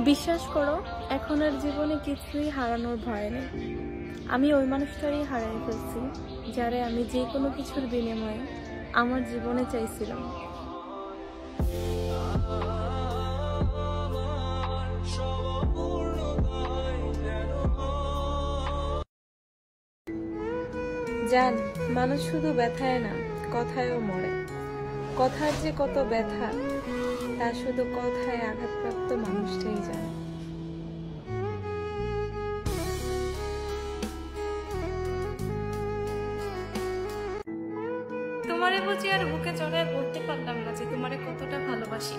বিশ্বাস করো, এখন আর জীবনে কিছুই হারানোর ভয় নেই। আমি ওই মানুষটারই হারিয়ে ফেলছি যারে আমি যে কোনো কিছুর বিনিময়ে আমার জীবনে চাইছিলাম। জান, মানুষ শুধু ব্যথায় না, কথায়ও মরে। কথার যে কত ব্যথা তা শুধু কথায় আঘাতপ্রাপ্ত মানুষটাই জানে। তোমারে বুঝি আর বুকে জড়ায় বলতে পারলাম না যে তোমারে কতটা ভালোবাসি।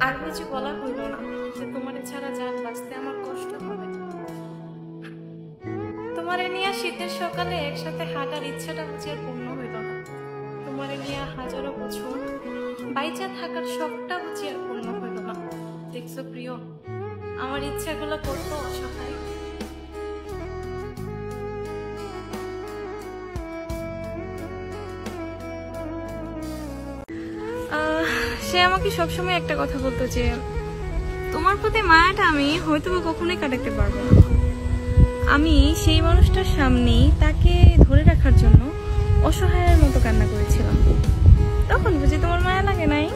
আর বুঝি বলা হইল না যে তোমারে ছাড়া জান বাঁচতে আমার কষ্ট হবে। তোমারে নিয়ে শীতের সকালে একসাথে হাঁটার ইচ্ছাটা বুঝি আর পূর্ণ হইল না। তোমারে নিয়ে হাজারো বছর বাইচা থাকার শখটা বুঝি আর পূর্ণ হইল না। দেখছো প্রিয়, আমার ইচ্ছাগুলো কত অসহায়। সে আমাকে সবসময় একটা কথা বলতো যে তোমার প্রতি মায়াটা আমি হয়তো কখনোই কাটাতে পারবো না। আমি সেই মানুষটার সামনেই তাকে ধরে রাখার জন্য অসহায়ের মতো কান্না করেছিলাম। তখন বুঝি তোমার মায়া লাগে নাই?